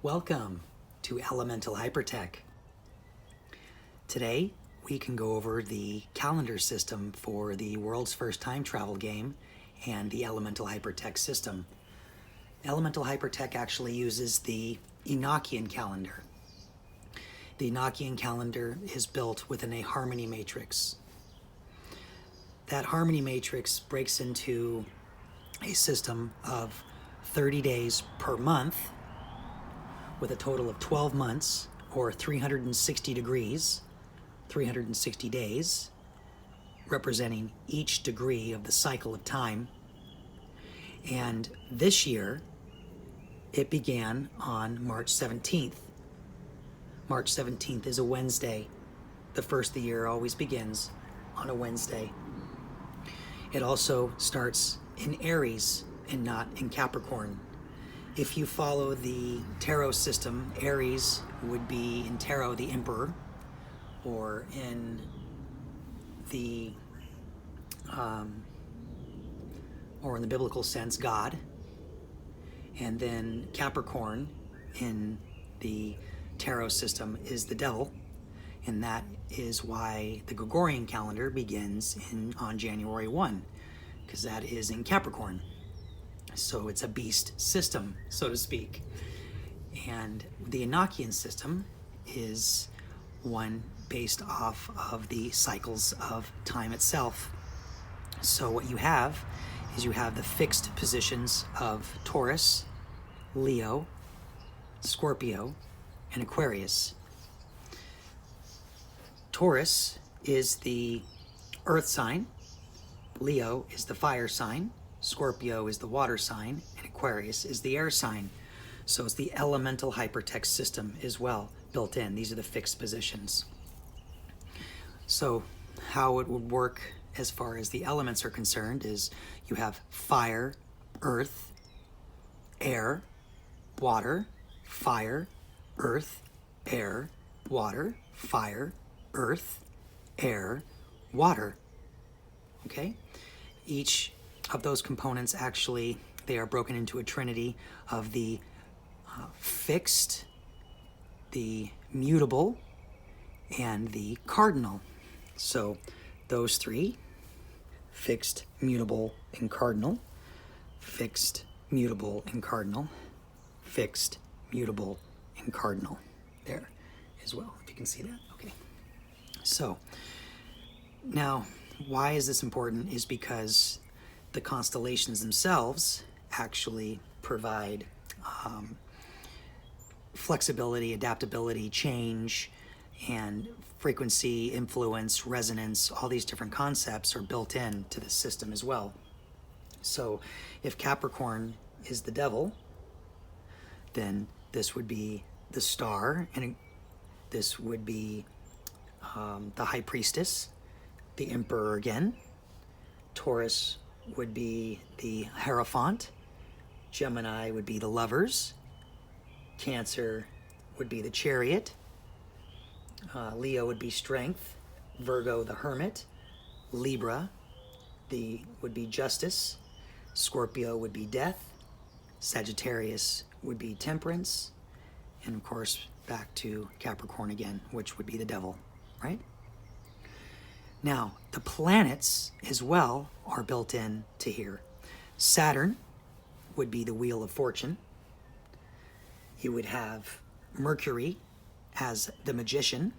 Welcome to Elemental Hypertech. Today we can go over the calendar system for the world's first time travel game and the Elemental Hypertech system. Elemental Hypertech actually uses the Enochian calendar. The Enochian calendar is built within a harmony matrix. That harmony matrix breaks into a system of 30 days per month with a total of 12 months or 360 degrees, 360 days, representing each degree of the cycle of time. And this year, it began on March 17th. March 17th is a Wednesday. The first of the year always begins on a Wednesday. It also starts in Aries and not in Capricorn. If you follow the tarot system, Aries would be in tarot the emperor, or in the biblical sense, God. And then Capricorn in the tarot system is the devil, and that is why the Gregorian calendar begins on January 1, because that is in Capricorn. So it's a beast system, so to speak. And the Enochian system is one based off of the cycles of time itself. So what you have is you have the fixed positions of Taurus, Leo, Scorpio, and Aquarius. Taurus is the earth sign, Leo is the fire sign, Scorpio is the water sign, and Aquarius is the air sign. So it's the elemental hypertext system as well built in. These are the fixed positions. So how it would work as far as the elements are concerned is you have fire, earth, air, water, fire, earth, air, water, fire, earth, air, water. Okay? Each of those components actually, they are broken into a trinity of the fixed, the mutable, and the cardinal. So those three, fixed, mutable, and cardinal, fixed, mutable, and cardinal, fixed, mutable, and cardinal. There as well, if you can see that. Okay. So now, why is this important is because the constellations themselves actually provide flexibility, adaptability, change, and frequency, influence, resonance. All these different concepts are built into the system as well. So if Capricorn is the devil, then this would be the star, and this would be the high priestess, the emperor again. Taurus would be the Hierophant. Gemini would be the lovers. Cancer would be the chariot. Leo would be strength. Virgo the hermit. Libra would be justice. Scorpio would be death. Sagittarius would be temperance. And of course back to Capricorn again, which would be the devil, right? Now, the planets as well are built in to here. Saturn would be the wheel of fortune. You would have Mercury as the magician.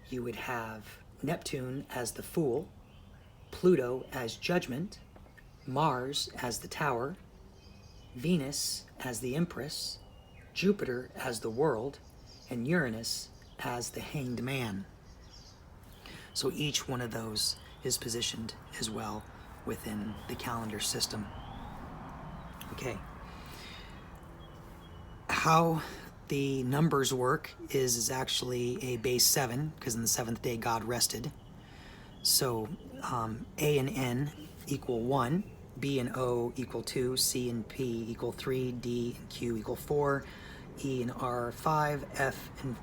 You would have Neptune as the fool, Pluto as judgment, Mars as the tower, Venus as the empress, Jupiter as the world, and Uranus as the hanged man. So each one of those is positioned as well within the calendar system. Okay. How the numbers work is actually a base 7, because in the seventh day God rested. So A and N equal 1, B and O equal 2, C and P equal 3, D and Q equal 4, E and R 5, F and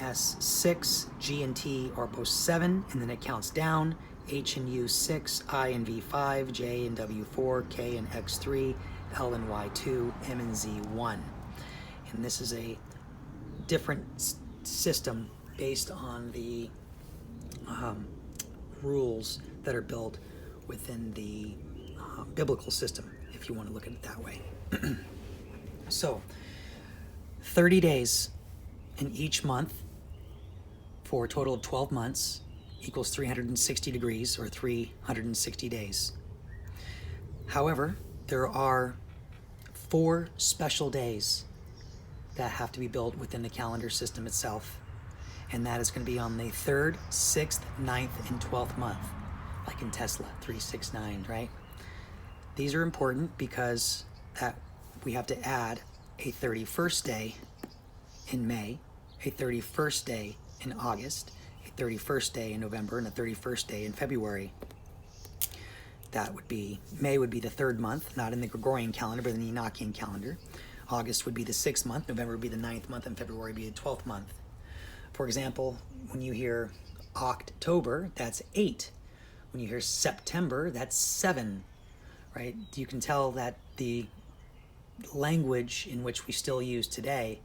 S 6, G and T are both 7, and then it counts down. H and U 6, I and V 5, J and W 4, K and X 3, L and Y 2, M and Z 1. And this is a different system based on the rules that are built within the biblical system, if you want to look at it that way. So, 30 days in each month for a total of 12 months equals 360 degrees, or 360 days. However, there are 4 special days that have to be built within the calendar system itself, and that is going to be on the 3rd, 6th, 9th, and 12th month, like in Tesla, 369, right? These are important because we have to add a 31st day in May, a 31st day in August, a 31st day in November, and a 31st day in February. That would be, May would be the 3rd month, not in the Gregorian calendar, but in the Enochian calendar. August would be the 6th month, November would be the 9th month, and February would be the 12th month. For example, when you hear October, that's 8. When you hear September, that's 7, right? You can tell that the language in which we still use today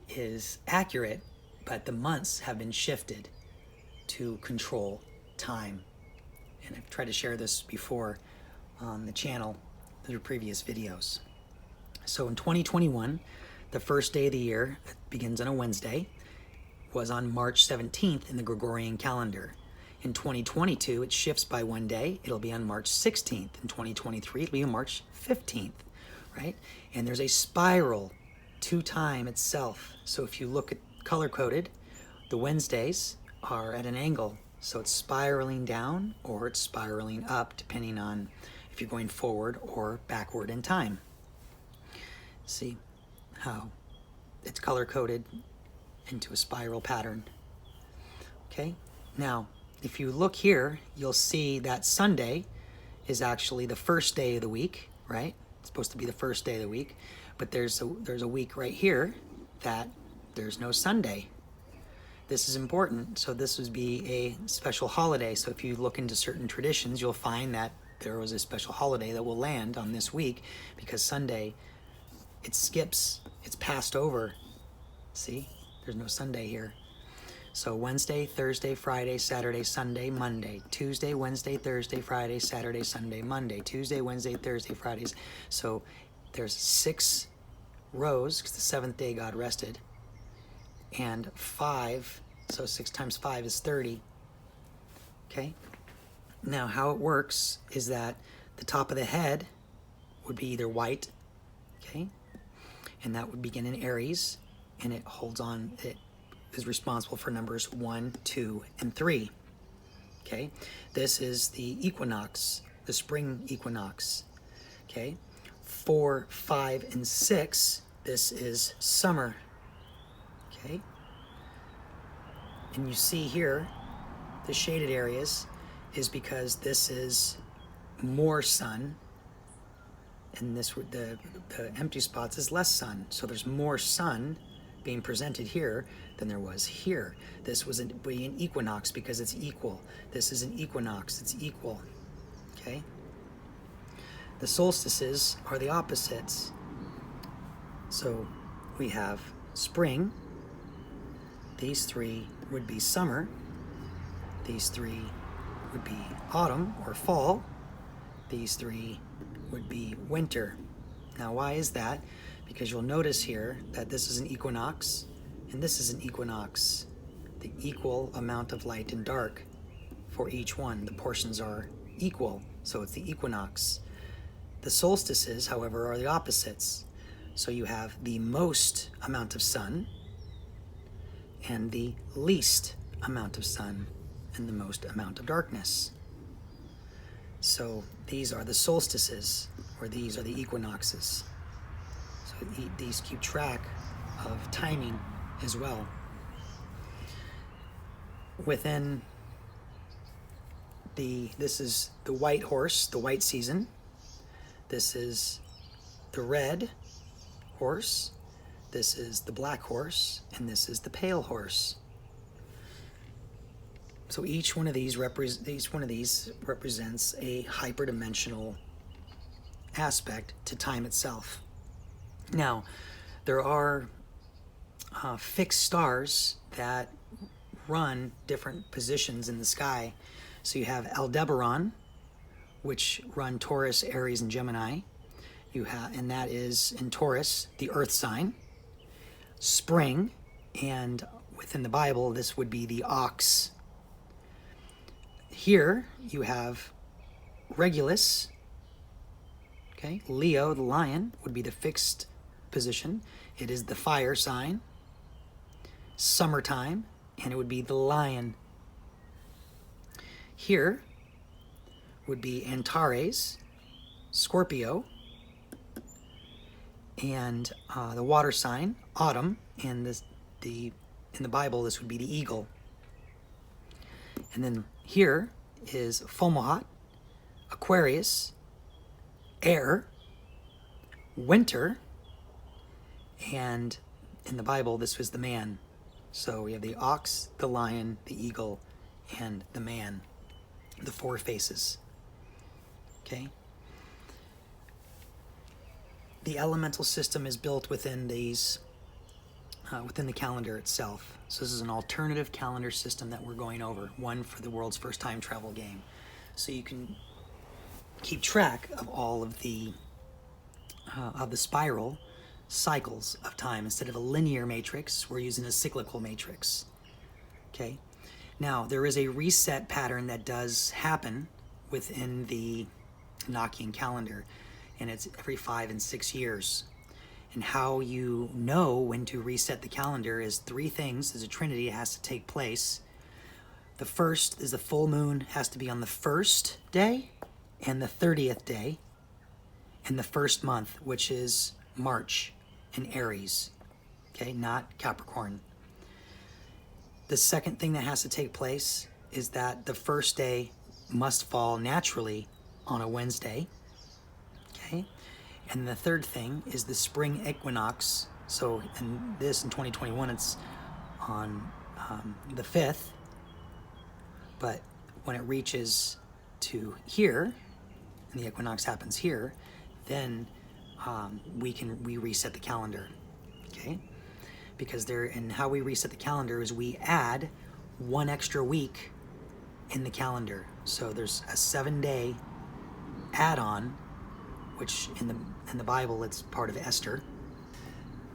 is accurate, but the months have been shifted to control time. And I've tried to share this before on the channel through previous videos. So in 2021, the first day of the year, that begins on a Wednesday, was on March 17th in the Gregorian calendar. In 2022, it shifts by one day. It'll be on March 16th. In 2023, it'll be on March 15th, right? And there's a spiral to time itself. So if you look at color-coded, the Wednesdays are at an angle. So it's spiraling down or it's spiraling up, depending on if you're going forward or backward in time. See how it's color-coded into a spiral pattern. Okay, now if you look here, you'll see that Sunday is actually the first day of the week, right? It's supposed to be the first day of the week, but there's a week right here that there's no Sunday. This is important, so this would be a special holiday. So if you look into certain traditions, you'll find that there was a special holiday that will land on this week, because Sunday, it skips, it's passed over. See, there's no Sunday here. So Wednesday, Thursday, Friday, Saturday, Sunday, Monday, Tuesday, Wednesday, Thursday, Friday, Saturday, Sunday, Monday, Tuesday, Wednesday, Thursday, Fridays. So there's 6 rows, because the 7th day God rested, and 5, so 6 times 5 is 30. Okay, now how it works is that the top of the head would be either white, okay, and that would begin in Aries, and it holds on, it is responsible for numbers 1, 2, and 3. Okay, this is the equinox, the spring equinox. Okay, 4, 5, and 6, this is summer. Okay, and you see here the shaded areas is because this is more sun, and this the empty spots is less sun. So there's more sun being presented here than there was here. This was an equinox because it's equal. This is an equinox, it's equal. Okay, the solstices are the opposites. So we have spring, these 3 would be summer, these 3 would be autumn or fall, these 3 would be winter. Now why is that? Because you'll notice here that this is an equinox and this is an equinox. The equal amount of light and dark for each one. The portions are equal, so it's the equinox. The solstices, however, are the opposites. So you have the most amount of sun and the least amount of sun and the most amount of darkness. So these are the solstices, or these are the equinoxes. So these keep track of timing as well. Within this is the white horse, the white season. This is the red horse. This is the black horse, and this is the pale horse. So each one of these represents a hyperdimensional aspect to time itself. Now, there are fixed stars that run different positions in the sky. So you have Aldebaran, which run Taurus, Aries, and Gemini. And that is in Taurus, the Earth sign. Spring, and within the Bible, this would be the ox. Here you have Regulus. Okay, Leo, the lion, would be the fixed position. It is the fire sign. Summertime, and it would be the lion. Here would be Antares, Scorpio, and the water sign, autumn, and in the Bible this would be the eagle. And then here is Fomalhaut, Aquarius, air, winter, and in the Bible this was the man. So we have the ox, the lion, the eagle, and the man, the four faces. Okay? The elemental system is built within these, within the calendar itself. So this is an alternative calendar system that we're going over, one for the world's first time travel game. So you can keep track of all of the spiral cycles of time. Instead of a linear matrix, we're using a cyclical matrix. Okay? Now, there is a reset pattern that does happen within the Enochian calendar, and it's every 5 and 6 years. And how you know when to reset the calendar is 3 things. There's a trinity. It has to take place. The first is the full moon has to be on the first day and the 30th day in the first month, which is March in Aries. Okay, not Capricorn. The second thing that has to take place is that the first day must fall naturally on a Wednesday. Okay, and the third thing is the spring equinox. So in 2021, it's on the 5th. But when it reaches to here, and the equinox happens here, then we reset the calendar. Okay, because how we reset the calendar is we add 1 extra week in the calendar. So there's a 7-day add-on, which in the Bible it's part of Esther.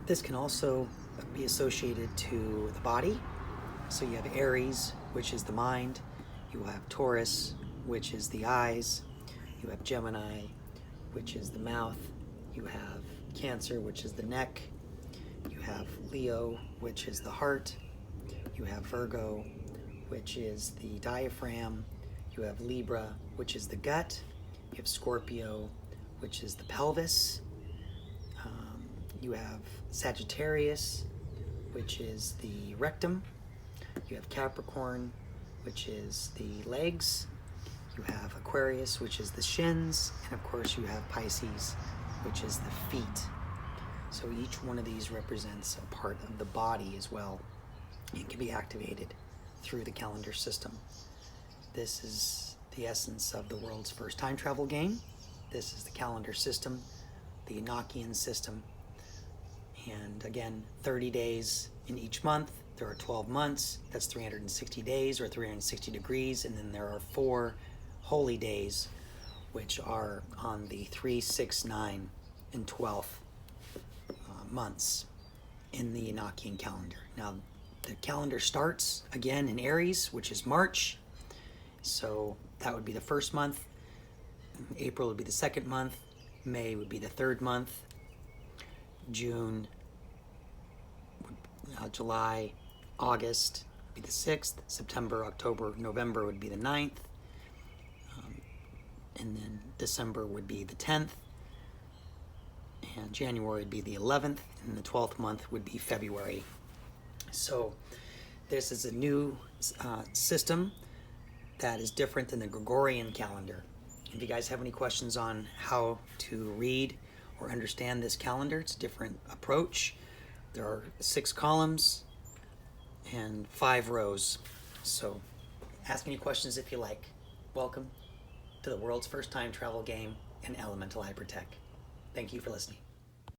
This can also be associated to the body. So you have Aries, which is the mind. You will have Taurus, which is the eyes. You have Gemini, which is the mouth. You have Cancer, which is the neck. You have Leo, which is the heart. You have Virgo, which is the diaphragm. You have Libra, which is the gut. You have Scorpio, which is the pelvis. You have Sagittarius, which is the rectum. You have Capricorn, which is the legs. You have Aquarius, which is the shins. And of course you have Pisces, which is the feet. So each one of these represents a part of the body as well. It can be activated through the calendar system. This is the essence of the world's first time travel game. This is the calendar system, the Enochian system. And again, 30 days in each month. There are 12 months. That's 360 days or 360 degrees. And then there are 4 holy days, which are on the 3, 6, 9, and 12th months in the Enochian calendar. Now, the calendar starts again in Aries, which is March. So that would be the first month. April would be the second month. May would be the third month. June, July, August would be the 6th. September, October, November would be the 9th. And then December would be the 10th. And January would be the 11th. And the 12th month would be February. So this is a new system that is different than the Gregorian calendar. If you guys have any questions on how to read or understand this calendar, it's a different approach. There are 6 columns and 5 rows. So ask any questions if you like. Welcome to the world's first time travel game in Elemental Hypertech. Thank you for listening.